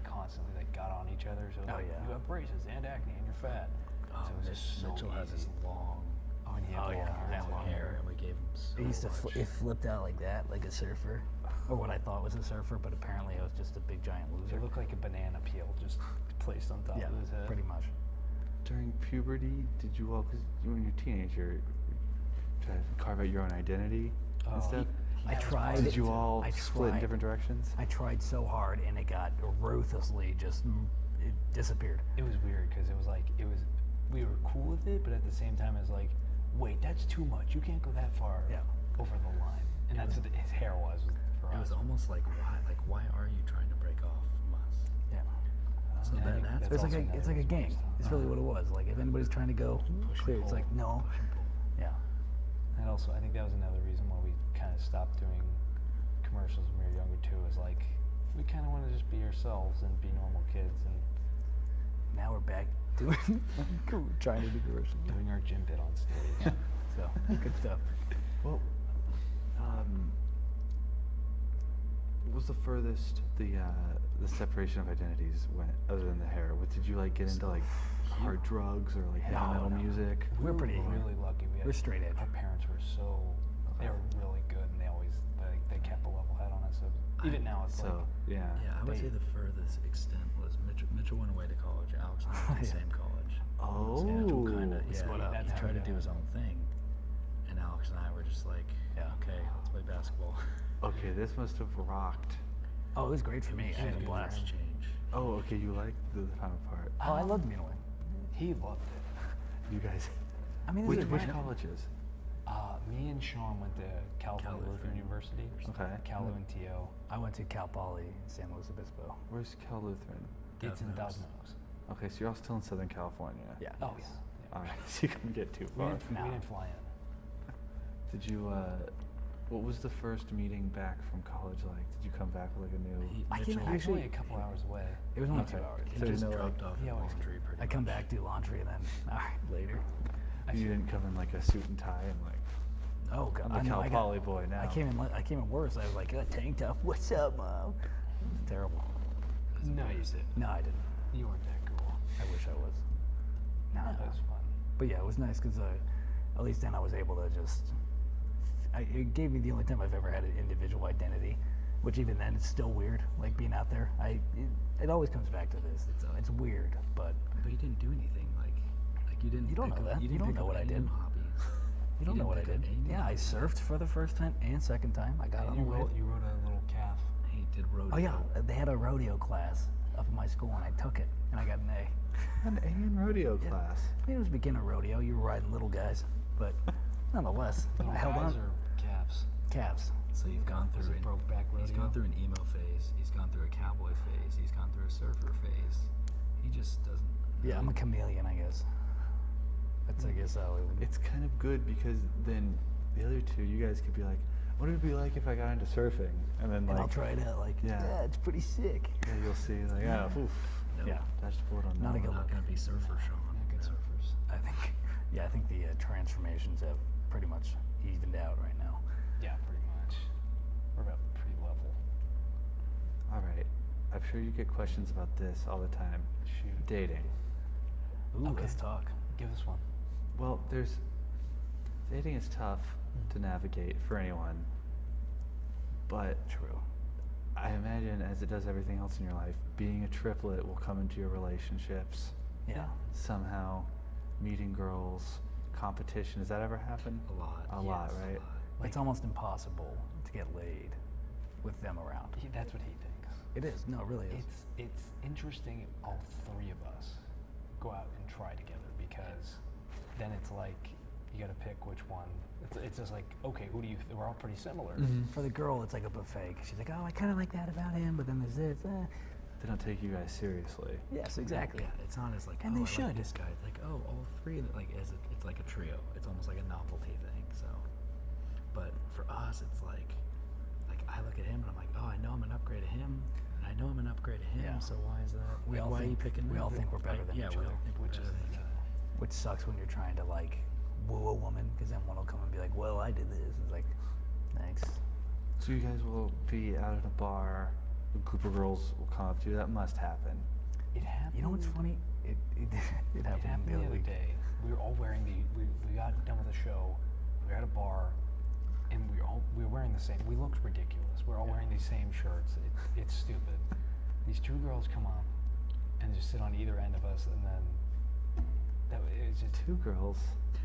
constantly like got on each other. So Oh, like, yeah. you have braces and acne and you're fat. Oh, so it was just so Mitchell has easy. this long Oh, and he had Oh, long yeah. hair. Yeah, too. long hair, and we gave him so It used to much. it flipped out like that, like a surfer, or what I thought was a surfer, but apparently it was just a big giant loser. It looked like a banana peel just placed on top Yeah, of his head. pretty much. During puberty, did you all? Because when you're a teenager, try to carve out your own identity Oh, and stuff. I tried. Did you all I split in tried. different directions? I tried so hard, and it got ruthlessly it disappeared. It was weird because it was like we were cool with it, but at the same time it's like, wait, that's too much. You can't go that far Yeah. over the line. And that's what his hair was for It us. was almost like why are you trying to break off from us? Yeah. So Yeah, I think that's It's like also it's like a another gang. reason. It's really what it was. Like if anybody's trying to go Push and clear, it's pull, like no. push and pull. Yeah. And also, I think that was another reason why we kind of stopped doing commercials when we were younger too. Is like we kind of want to just be ourselves and be normal kids and Now we're back doing trying to do commercials. doing our gym bit on stage. So good stuff. Well, what was the furthest the separation of identities went, other than the hair? What did you like get into like hard drugs or like heavy No, metal no. music? We're pretty- really lucky. We had, we're straight edge. Our parents were so they were really good, and they always they kept a level head on us. So even now, it's So like yeah. Yeah, I would They- say the furthest extent was Mitchell went away to college. Alex and I went to the Yeah. same college. Oh. So Mitchell kind of split up. he That's how tried to we do got his it. own thing, and Alex and I were just like, Yeah. okay, let's play basketball. Okay, this must have rocked. Oh, it was great for me. I had a Huge blast. change. Oh, okay, you liked the final part. Oh, I loved being away. he loved it. You guys. I mean, Which this is which random. colleges? Me and Sean went to California Cal Lutheran Lutheran. University. Okay. Cal and TO. I went to Cal Poly, San Luis Obispo. Where's Cal Lutheran? It's in Thousand Oaks. Thousand Oaks. Okay, so you're all still in Southern California. Yeah. Oh yeah. All right, so you couldn't get too We far. didn't, No. we didn't fly in. Did you? What was the first meeting back from college like? Did you come back with like a new? I came Mitchell- in Actually, Actually- a couple hours away. It was only Okay. 2 hours. He So there's just no, dropped like- off He in always- laundry pretty I come much. back, do laundry, and then all right, later. You didn't come in like a suit and tie and like. Oh God, I'm the I know, Cal I got- Poly boy now. I came in worse. I was like a tank top. What's up, mom? It's terrible. No, you did. No, I didn't. You weren't that cool. I wish I was. No, That was fun. But yeah, it was nice because at least then I was able to just. It gave me the only time I've ever had an individual identity, which even then it's still weird. Like being out there, it always comes back to this. It's weird, but But you didn't do anything like you didn't. You don't pick know up- that. You You didn't don't pick know up what I any did. new hobbies. you don't know didn't what I pick up did. any new Yeah, I hobbies. surfed for the first time and second time. I got on the And wave. you rode a little calf. He did rodeo. Oh yeah, they had a rodeo class up in my school, and I took it, and I got an A. An A in rodeo Yeah. class. I mean, it was beginner rodeo. You were riding little guys, but nonetheless, Little I held guys on. or calves? Calves. So you've gone Was through it broke back He's rodeo? gone through an emo phase. He's gone through a cowboy phase. He's gone through a surfer phase. He just doesn't. Yeah, I'm a chameleon, I guess. That's, I guess, how it would. It's kind of good because then the other two, you guys could be like, what would it be like if I got into surfing? And then And like, I'll try it out. Like, Yeah. yeah, it's pretty sick. yeah, you'll see like, yeah, oof, No, Yeah. dodged a bullet on Not that a good one. Not look. gonna be surfer, Sean. Yeah, good surfers. I think. Yeah, I think the transformations have pretty much evened out right now. Yeah, pretty much. We're about pretty level. All right, I've sure you get questions about this all the time. Shoot. Dating. Ooh, Okay. let's talk. Give us one. Well, dating is tough to navigate for anyone, but True. I imagine, as it does everything else in your life, being a triplet will come into your relationships Yeah. somehow. Meeting girls, competition. Does that ever happen? A lot. A lot, yes, right? A lot. It's almost impossible to get laid with them around. That's what he thinks. It is. No, it really is. It's interesting. All three of us go out and try together, because then it's like you got to pick which one. It's just like, okay, who do you? We're all pretty similar. For the girl, it's like a buffet. 'Cause she's like, oh, I kind of like that about him, but then there's this. They don't take you guys seriously. Yes, exactly. Yeah, it's not as like, And oh, they I should. like this guy. It's like, oh, all three of them, like, it's like a trio. It's almost like a novelty thing. So, but for us, it's like I look at him and I'm like, oh, I know I'm an upgrade to him, and I know I'm an upgrade to him. Yeah. So why is that? We like, all why are you think- picking we me? all think we're better than yeah, each we other. all think we're Which better is than each other. Which sucks when you're trying to like woo a woman, because then one will come and be like, well, I did this. It's like, thanks. So you guys will be out at a bar, a group of girls will come up to you. That must happen. It happened. You know what's funny? It It happened happened the other week. day. We were all wearing we got done with the show. We were at a bar, and we were wearing the same. We looked ridiculous. We're all wearing these same shirts. It's stupid. These two girls come up and just sit on either end of us, and then it was just Two girls.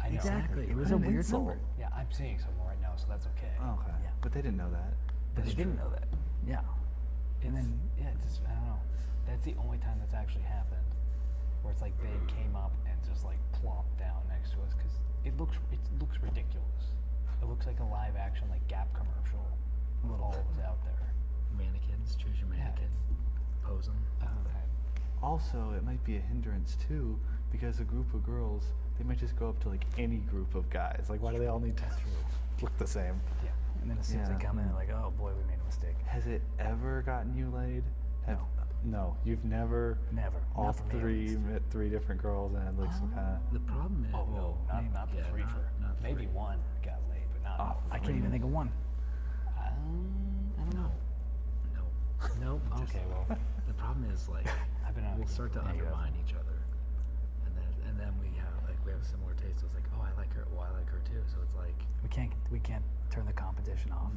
I know. Exactly. It was What a an weird insult. number. Yeah, I'm seeing someone right now, so that's okay. Oh, okay. Yeah. But they didn't know that. But That's they didn't true. know that. Yeah. And then yeah, it's just, I don't know. That's the only time that's actually happened, where it's like they came up and just like plopped down next to us, because it looks ridiculous. It looks like a live action like Gap commercial with all of us out there. Mannequins, choose your Yeah, mannequin, pose them. Also, it might be a hindrance too, because a group of girls, they might just go up to like any group of guys. Like, why do they all need to look the same? Yeah. and then as soon as they Yeah. come in, they're like, oh boy, we made a mistake. Has it ever gotten you laid? No, you've never. Never. All Not for me, at three least. met three different girls and had like some kind of. The problem is, Oh, well, no, maybe- not the yeah, three for. not Maybe three. one got laid, but not. Oh, all I three. can't even think of one. I don't know. Nope. Okay, well, The problem is like I've been on. we'll start to Yeah, you have. undermine each other, and then we have a similar taste. So it's like, oh, I like her. Well, I like her too. So it's like, We can't turn the competition off.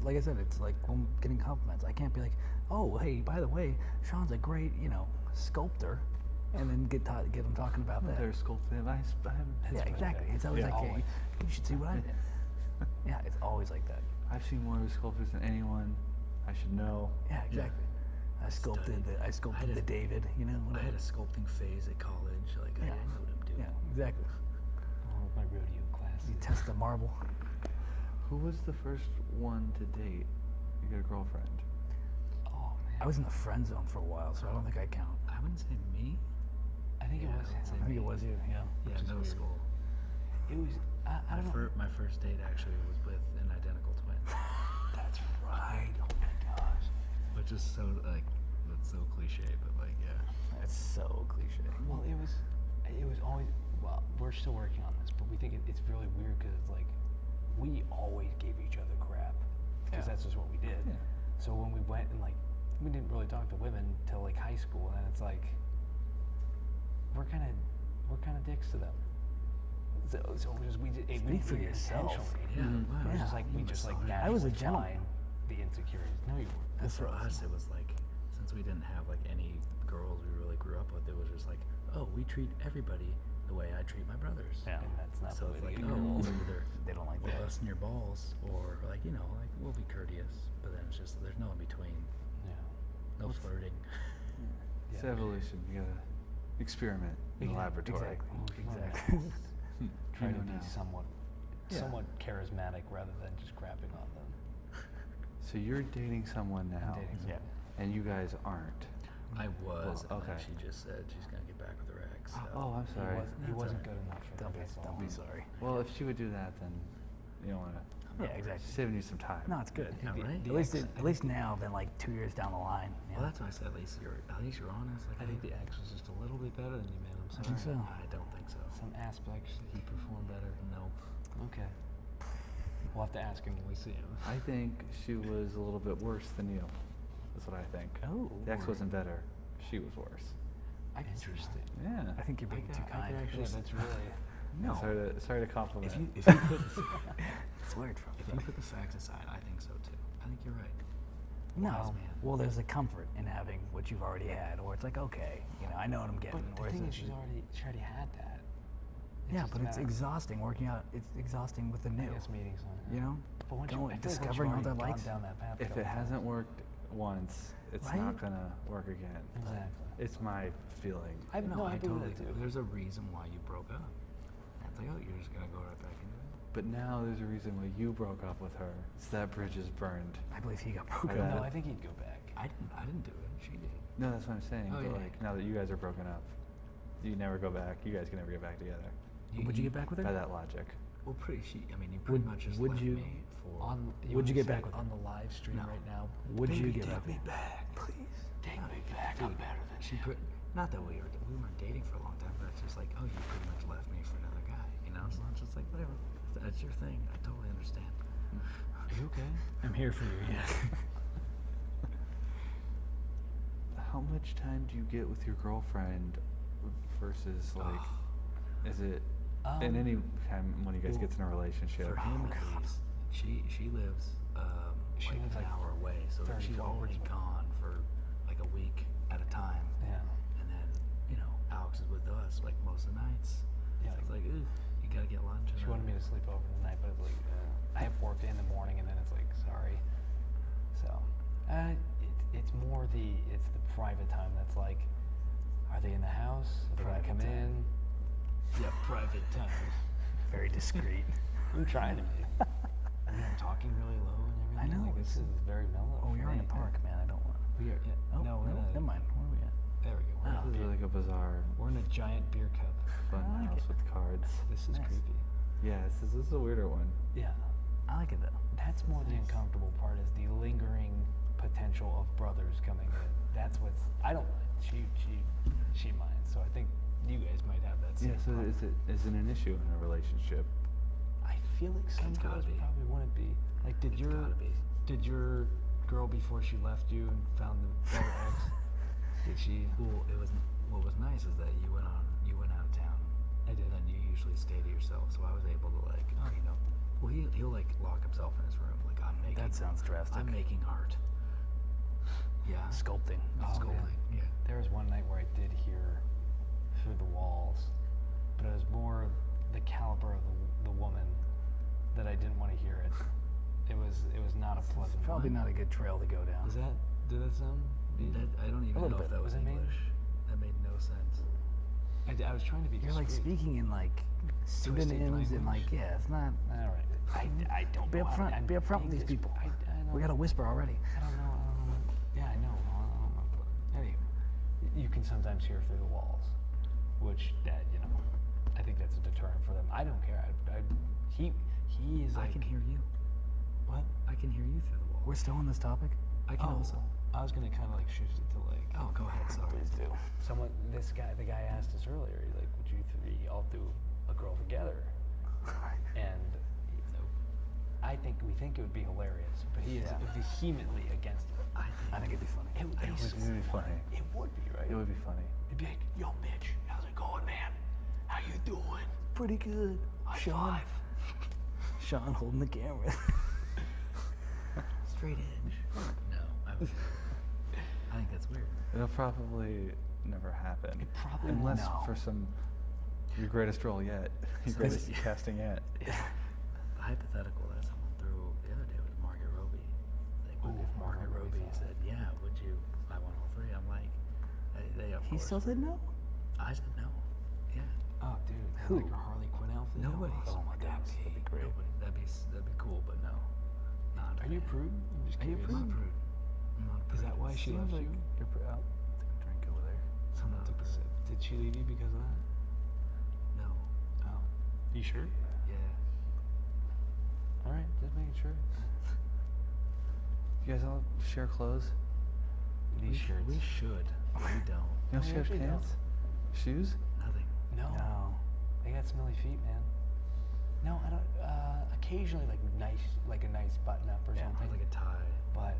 Like I said, it's like when getting compliments. I can't be like, oh, hey, by the way, Sean's a great, sculptor, and then get them talking about that. They're sculpting. Yeah, exactly. It's always like, hey, you should see what I did. Yeah, it's always like that. I've seen more sculptors than anyone. I should know. Yeah, exactly. I sculpted Studied. the David. I Whatever. had a sculpting phase at college. Like I Yeah. didn't know what I'm doing. Yeah, exactly. Oh, my rodeo class. You test the marble. Who was the first one to date? You got a girlfriend. Oh man. I was in the friend zone for a while, so I don't think I count. I wouldn't say me. I think Yeah, it was. I would say I think it was you. Yeah. Yeah, is middle weird. school. It was. I don't know. My first date actually was with an identical twin, That's right. Oh my gosh. which is so like that's so cliche, but like yeah. That's so cliche. Well, it was always. Well, we're still working on this, but we think it's really weird because it's like we always gave each other crap because Yeah. that's just what we did. Yeah. So when we went and like we didn't really talk to women till like high school, and then it's like we're kind of dicks to them. So we did it. Speak for did it yourself. intentionally. Yeah, Mhm. wow. It was Yeah. just like we You just like massage. I was a naturally gentleman. find the insecurities. No, you weren't. But for us, it was like since we didn't have like any girls we really grew up with, it was just like, oh, we treat everybody the way I treat my brothers. Yeah. And that's not So the it's way like, to oh, get girls. either They don't like we'll that. busting your balls, or like like we'll be courteous, but then it's just there's no in between, Yeah. no flirting. It's evolution. You gotta experiment in the laboratory. Exactly. Try You to know be now. Yeah. somewhat charismatic rather than just crapping on them. So you're dating someone now, dating Yeah. and you guys aren't. I was, Well, and then okay. she just said she's gonna get back with her ex. So. Oh, I'm sorry. He That's wasn't alright. good enough for Don't her. be that's all. don't be sorry. Well, if she would do that, then you don't want to. Yeah, exactly. Saving you some time. No, it's good. Yeah, right? At least now than like 2 years down the line. Yeah. Well, that's why I said at least you're honest. Like I think the ex was just a little bit better than you, man. I'm I sorry. think so. I don't think so. Some aspects he performed better. Nope. Okay. We'll have to ask him when we see him. I think she was a little bit worse than you. That's what I think. Oh. The ex wasn't better. She was worse. Interesting. Yeah. I think you're being too kind. Yeah, that's really. No. Sorry to compliment. If you put It's weird from if you put the facts aside, I think so too. I think you're right. No. Wise man. Well, there's a comfort in having what you've already had, or it's like, okay, I know what I'm getting. But the whereas thing is, this she already had that. yeah, just but a it's matter- exhausting working out. It's exhausting with the I new. guess meetings on it. You know, But once Going- I feel like discovering all once their you've already likes. gone down that path. a If couple it times- hasn't worked once, it's Right? not gonna work again. Exactly. It's my feeling. I No, I agree with totally. that too. There's a reason why you broke up. And it's like, oh, you're just gonna go right back into it. But now there's a reason why you broke up with her. It's that bridge is burned. I believe he got By broken that. up. No, I think he'd go back. I didn't do it. She did. No, that's what I'm saying. Oh, but yeah. like now that you guys are broken up, you never go back. You guys can never get back together. Would you get back with her? By that logic. Well, I mean, you pretty much just would left you- me for. Would you get back with on her? the live stream No. right now? Would you Baby, get take back me with her? back, please. Take me back. Dude, I'm better than she him. not that we weren't dating for a long time, but it's just like, oh, you pretty much left me for another guy, So it's just like, whatever. That's your thing. I totally understand. Are you okay? I'm here for you. Yeah. How much time do you get with your girlfriend versus like, is it in any time when you guys well, get in a relationship? For him, at least, she lives She like lives an like hour away, so 30 she's already kilometers away. gone for like a week at a time. Yeah. And then Alex is with us like most of the nights. Yeah, So it's like, "Ugh, you gotta get lunch. She wanted me to sleep over tonight, but it's like I have work in the morning, and then it's like sorry. So it's more the private time that's like, are they in the house? Are they gonna Private come time. in? Yeah, private time. Very discreet. I'm trying to be. I mean, I'm talking really low and everything. I know, Like, this it's- is very mellow. Oh, we for are in me. a park, man. I don't want. We are. Yeah. Oh, no, we're in a. never mind. Where are we at? There we go. We're, This is like a bizarre we're in a giant beer cup. fun I like house it. with cards. This is Nice. creepy. Yeah, this is a weirder one. Yeah. I like it though. That's more the uncomfortable part is the lingering potential of brothers coming in. That's what's I don't mind. She minds. So I think you guys might have that same Yeah, so problem. is it an issue in a relationship? I feel like some It's gotta girls be. probably wouldn't be. Like It's gotta be. did your girl before she left you and found the other ex? Did she? Well, what was nice is that you went out of town. I did. And then you usually stay to yourself, so I was able to like, well, he'll like lock himself in his room, like I'm making. That sounds drastic. I'm making art. Yeah. Sculpting. Oh, Sculpting. man. Yeah. There was one night where I did hear through the walls, but it was more the caliber of the woman that I didn't want to hear it. It was not a pleasant. Probably one. not a good trail to go down. Did that sound? I don't even little know bit. if that was Was it mean? English. That made no sense. I was trying to be. You're like discreet. speaking in like pseudonyms and like language. yeah, it's not. All right. I don't Be know how to- upfront. I'm Be upfront with being these people. I know. We got to whisper already. I don't know. Yeah, I know. Anyway, you can sometimes hear through the walls, which I think that's a deterrent for them. I don't care. He is like. I can hear you. What? I can hear you through the wall. We're still on this topic. I can also. I was gonna kind of like shift it to like. Oh, go ahead. Sorry. Please do. The guy asked us earlier. He's like, would you three all do a girl together? And we think it would be hilarious, but he is Yeah. vehemently against it. I think it'd be funny. It would be so It would be funny. It would be, right? It would be funny. It'd be like, yo, Mitch, how's it going, man? How you doing? Pretty good. High Sean. five. Sean holding the camera. Straight edge. No, I think that's weird. It'll probably never happen. It probably unless won't. for your greatest role yet, your So greatest it's- casting yet. The hypothetical that someone threw the other day was Margaret Robbie. Like, what if Margaret Margaret Robbie Robbie's said, "Yeah, would you? I want all three." I'm like, they of He course still said no. I said no. Yeah. Oh, dude. Who? Like a Harley Quinn outfit? Nobody. Oh my goodness, that'd be great. Nobody. That'd be cool, but no. Not Are you a prude? I'm just Are you a curious. I'm not prude. I'm not a prude. Is that why she Seems left like you? You're out. Take a drink over there. Someone took a sip. Did she leave you because of that? No. Oh. You sure? Yeah. All right, just making sure. You guys all share clothes? These shirts. We should. But we don't. You don't we share actually don't. pants? Shoes? Nothing. No. No. They got smelly feet, man. No, I don't. Occasionally, like a nice button up or Or something. like a tie. But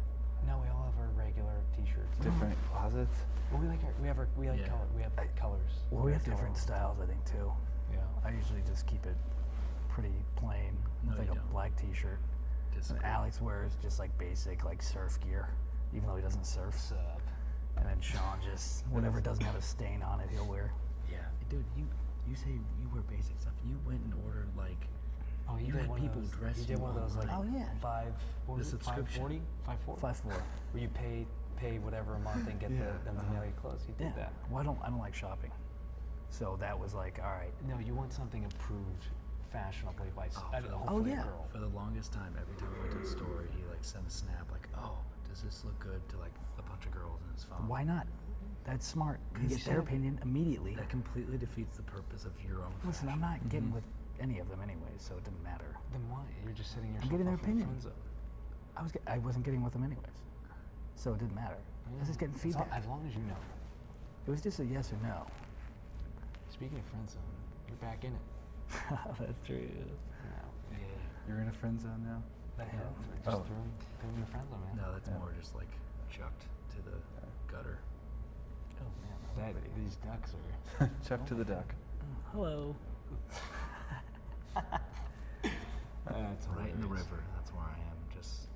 no, we all have our regular different closets. Well, we like Yeah. color. We have colors. Well, we have color different styles, I think, too. Yeah. I usually just keep it pretty plain with No, like you a don't. black t-shirt. And Disagree. Alex wears just like basic like surf gear, even though he doesn't surf. Sup? And then Sean just whatever doesn't have a stain on it, he'll wear. Yeah, dude, you say you wear basic stuff. You went and ordered like. Oh, You did had one people of those, dressed You did one of those like Oh, yeah. what The was it, subscription. 540? 5'4". Where you pay whatever a month and get them to mail you clothes. You did Yeah. that. Well, I don't like shopping, so that was like, all right. No, you want something approved fashionably by for the- hopefully yeah. a girl. For the longest time, every time I went to the store, he like sent a snap like, "Oh, does this look good?" to like a bunch of girls in his phone. Why not? That's smart. You get Because their that- opinion immediately. That completely defeats the purpose of your own. Listen, I'm fashion. not getting with any of them anyways, so it didn't matter. Then why? You're just setting yourself getting their up in the opinion. friend zone. I wasn't getting with them anyways, so it didn't matter. I was just getting feedback. As long as you know. It was just a yes or no. Speaking of friend zone, you're back in it. That's true. Yeah. You're in a friend zone now? That Yeah. Just Oh. threw him in the friend zone, man. No, that's Yeah. more just like chucked to the gutter. Oh man. These ducks are. Chuck to the duck. Hello. That's Right in the hilarious. river. That's where I am. Just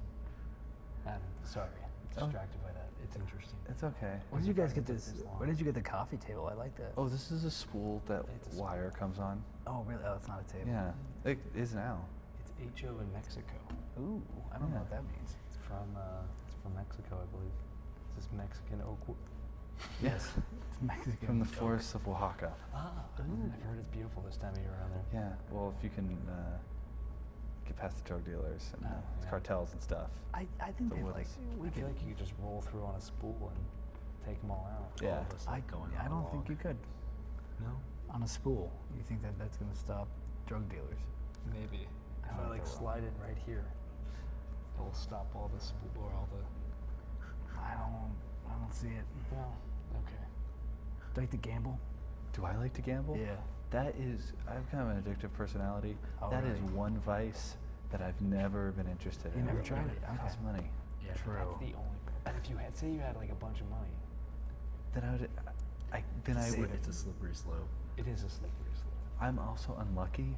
I'm sorry. Distracted by that. It's interesting. It's okay. Where did you guys get Took this? this long. Where did you get the coffee table? I like that. Oh, this is a spool that It's a wire comes on. Oh, really? Oh, it's not a table. Yeah, it is now. It's HO in Mexico. Ooh, I don't know Yeah. what that means. It's from Mexico, I believe. It's this Mexican oak wood. Yes, It's Mexican. from the forests of Oaxaca. I've heard it's beautiful this time of year around there. Yeah, well, if you can get past the drug dealers and Yeah. cartels and stuff. I think The they wood like. is- We I feel could. like you could just roll through on a spool and take them all out. Yeah. all of us like going. I on a don't think log. you could No? on a spool. You think that that's gonna stop drug dealers? Maybe. If I I like like the rock. slide it right here, it'll stop all the spool or all the. I don't see it. Well, okay. Do you like to gamble? Do I like to gamble? Yeah. That is, I've kind of an addictive personality. Oh, That is really? one vice that I've never been interested You in. never tried it? It costs Okay. money. Yeah, True. That's the only. If you had, say you had like a bunch of money, Then I would, It's, I would. it's a slippery slope. it is a slippery slope. I'm also unlucky,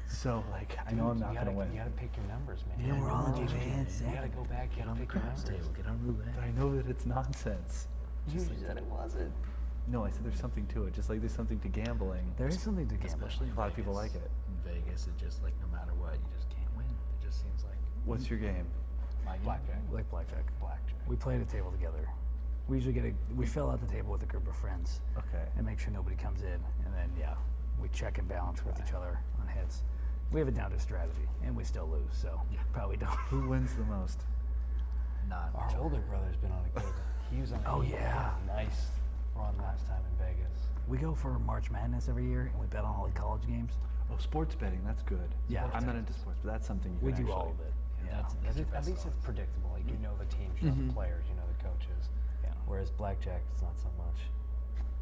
so like I know I'm Dude, not you gonna gotta, win. You gotta pick your numbers, man. Yeah, numerology, Numerology, man. You gotta go back. You Get gotta on the pick your craps numbers. table. Get on roulette. But I know that it's nonsense. You said it wasn't. No, I said there's something to it. Just like there's something to gambling. There is something to gamble. Especially in A lot of people Vegas. like it. In Vegas, it just like no matter what, you just can't win. It just seems like What's your game? my game. Blackjack. We like blackjack. Blackjack. We play at a table together. We usually we fill out the table with a group of friends Okay. and make sure nobody comes in, and then we check and balance with each other on heads. We have it down to strategy, and we still lose, so probably don't. Who wins the most? Not Our older brother's been on a good. He was on. Oh, he had yeah. a nice run last time in Vegas. We go for March Madness every year, and we bet on all the college games. Oh, sports betting. That's good. Yeah. I'm not into sports, but that's something you We can do actually. all of it. Yeah. That's Because your at best least it's odds. predictable. Like you know the teams, you know the players, you know the coaches. Yeah. Whereas blackjack, it's not so much,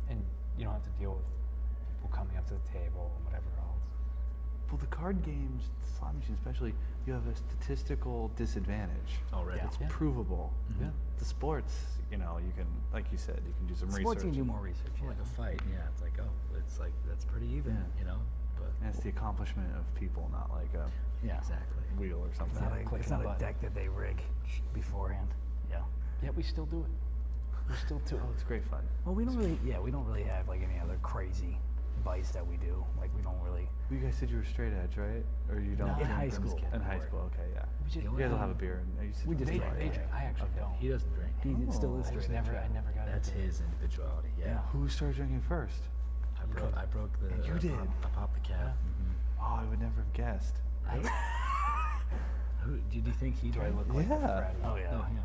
and you don't have to deal with people coming up to the table and whatever else. Well, the card games, slot machines especially, you have a statistical disadvantage. already. Yeah. It's Yeah. provable. Yeah. The sports, you can, like you said, you can do some Sports, you research. can do more research. Like a fight, yeah. It's like, oh, it's like that's pretty even, Yeah. But And it's the accomplishment of people, not like a Yeah. exactly. wheel or something. It's not, Yeah, click it's on not the a button. deck that they rig beforehand. Yeah. Yet we still do it. We still do it. Oh, it's great fun. Well, we don't really have like any other crazy vice that we do. Like we don't really. You guys said you were straight edge, right? Or you don't? No, In drink high them? school. In high school, okay, yeah. We just, You You guys will have a beer. And you said We you just were drink. straight they, edge. I actually Okay. don't. He doesn't drink. He still is Oh. I just straight never, edge. I never got That's into it. his individuality. Yeah. Who started drinking first? I broke the. You did. I popped the cap. Oh, I would never have guessed. Who did you think he Do I drank? look like a Yeah. fratty? Oh yeah. No, him.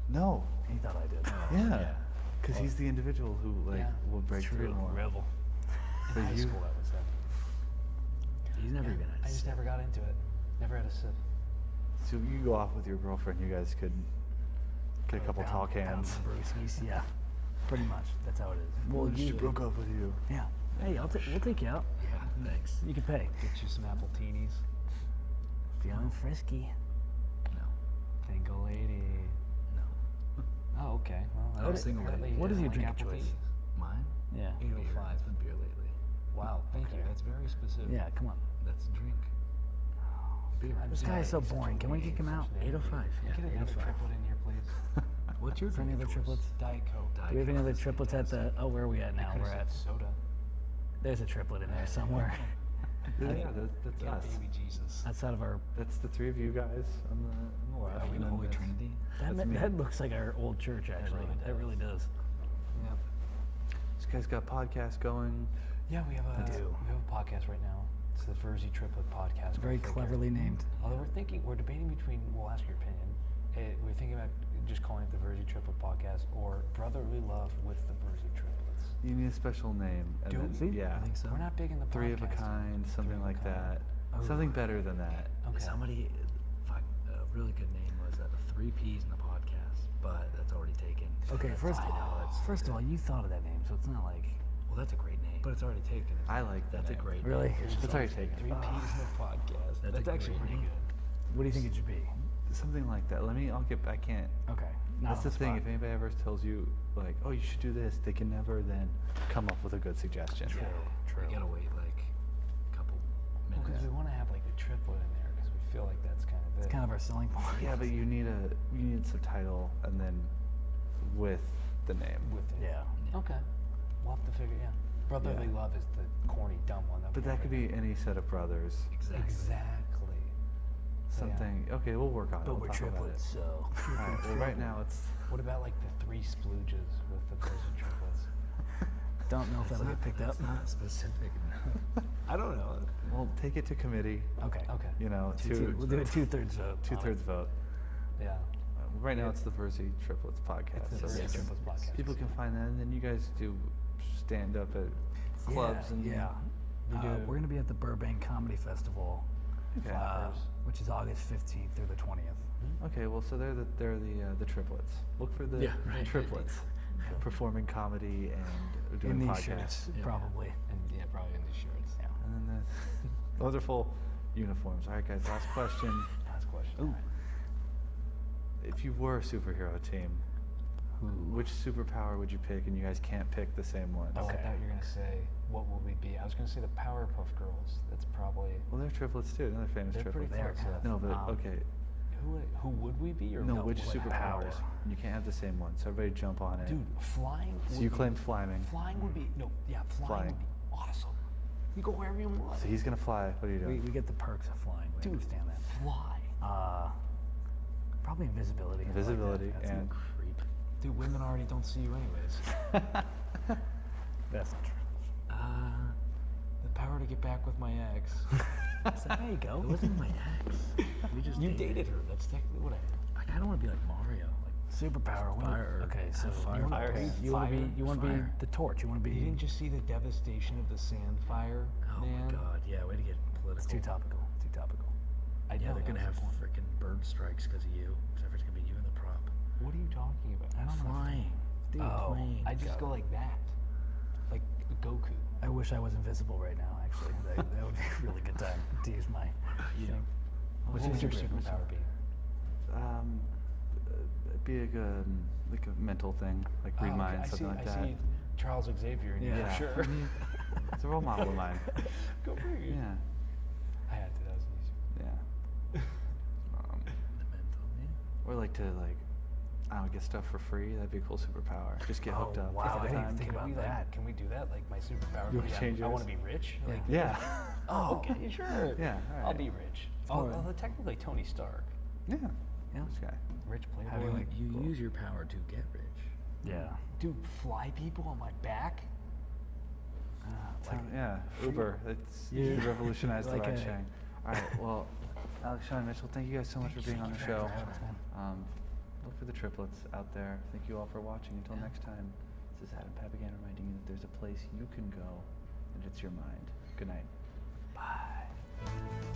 No. He thought I did. Yeah. yeah. Because he's the individual who Yeah, will break True. through more. Rebel. In But high you- school, that was it. He's never Yeah, even. I just never got into it. Never had a sip. So you go off with your girlfriend, you guys could get a couple tall cans. Brewskis. Yeah. Pretty much. That's how it is. Well, she usually- broke up with you. Yeah. Hey, we'll take you out. Yeah. Thanks. You can pay. Get you some apple teenies. Feeling frisky. No. Think a lady. No. Oh, okay. Well, I was single lately. What is your drink of apple choice? tea? Mine? Yeah. 805's been beer lately. Wow, thank you. That's very specific. Yeah, come on. That's a drink. Beer. This guy is so boring. Can we kick him out? 805. Yeah, Get another 805. triplet in here, please. What's your Is there any drink other of choice? triplets? Diet Coke. Do we have any other triplets at the? Oh, where are we at now? Could've We're said at. soda. There's a triplet in there somewhere. Yeah, that's Yeah, us. baby Jesus. Outside of our. That's the three of you guys on the left. Are we and the then Holy this- Trinity? That's me. That looks like our old church, actually. really That really does. Yep. This guy's got podcasts going. Yeah, we have I do. a podcast right now. It's the Virzi Triplet podcast. Very Go figure. cleverly named. Although we're debating between, we'll ask your opinion. We're thinking about just calling it the Virzi Triplet podcast or Brotherly Love with the Virzi Triplets. You need a special name. And Do then, we? Yeah. I think so. We're not big in the Three of a podcasting. kind, something Three of a like kind. that. Oh. Something better than that. Okay. Somebody, a really good name was the 3 Ps in the podcast, but that's already taken. Okay, That's first all. of all, you thought of that name, so it's not like. Well, that's a great name. But it's already taken. I like that. That's a name. great Really? name. It's already taken. 3 P's in the podcast. That's a actually great pretty name. good. What do you think it should be? Something like that. I can't. Okay. Not That's on the the thing. spot. If anybody ever tells you, like, oh, you should do this, they can never then come up with a good suggestion. True. You gotta wait like a couple minutes. Because we want to have like the triplet in there because we feel like that's kind of it. It's kind of our selling point. Yeah, but you need a subtitle and then with the name. with it. Yeah. Okay. We'll have to figure. Yeah. Brotherly Yeah. Love is the corny, dumb one. But that could be any set of brothers. Exactly. Exactly. So, yeah. Something. Okay, we'll work on it. But We'll we're talk about triplets, it. so. All right. Well, right now it's. What about like the 3 splooges with the Virzi Triplets? Don't know if that'll get picked up. It's not specific enough. I don't know. We'll take it to committee. Okay. Okay. You know, We'll do a 2/3 vote. on it. 2/3 vote. Yeah. Right now it's the Virzi Triplets podcast. It's the so Virzi you can- Triplets podcast. People can find that, and then you guys do stand up at clubs and Yeah. We do. We're going to be at the Burbank Comedy Festival, Okay. which is August 15th through the 20th. Okay, well, so they're the triplets. Look for the Yeah, right. triplets performing comedy and doing In these podcasts. shirts, Yeah. probably. And yeah, probably in these shirts. Yeah. And then the wonderful uniforms. All right, guys. Last question. Last question. Ooh. If you were a superhero team, which superpower would you pick? And you guys can't pick the same one. Oh, I Okay. thought you were gonna say what would we be? I was gonna say the Powerpuff Girls. That's probably. Well, they're triplets too. Another famous They're pretty triplets. close. They're No, but Um, okay. Who would we be? Or No, what which would superpower? happen? You can't have the same one. So everybody jump on it. Dude, flying. So would you be- claim flying. Flying would be flying Flying. would be awesome. You go wherever you want. So he's gonna fly. What are you doing? We get the perks of flying. We Dude, understand that. fly. Probably invisibility. I like that. Invisibility That's and Creep. Dude, women already don't see you anyways. That's not true. The power to get back with my ex. So there you go. It wasn't my ex. We just You dated her. That's technically what I did. I kind of want to be like Mario. Like Superpower. Fire or Okay, so have fire. you want to be Fire. the torch. You want to be. You didn't just see the devastation of the sand fire, oh man. my god, yeah, way to get political. It's too topical. Too topical. I Yeah, know, they're that gonna was have the point. freaking bird strikes because of you. Except for it's gonna be you in the prop. What are you talking about? I don't know. Flying. Dude, Oh, plane. I just go like that, like Goku. I wish I was invisible right now. Actually, that would be a really good time to use my. you. thing. What What's would your your superpower be? Be like a mental thing, like read Oh, okay, minds, something like I that. see Charles Xavier in you Yeah. for sure. It's a role model of mine. Go big. Yeah, I had to. That was easy. yeah. The mental, yeah. Or like to I don't know, get stuff for free. That'd be a cool superpower. Just get hooked Oh, up. wow, all I the didn't time. think Can about we that. Can we do that? Like my superpower. You would be, wanna change I want to yours? be rich. Yeah. Like, Yeah. oh, okay, sure. Yeah, all I'll right. be rich. Alright. Although technically Tony Stark, Yeah. Yeah. This guy. rich playboy. Having, like, You Cool. use your power to get rich. Yeah. Dude, fly people on my back. Yeah. Uber. It's Yeah. you revolutionized Like the ride a- sharing. All right. Well, Alex, Sean, Mitchell, thank you guys so much for being on the show. Look for the triplets out there. Thank you all for watching. Until next time, this is Adam Papagan reminding you that there's a place you can go, and it's your mind. Good night. Bye.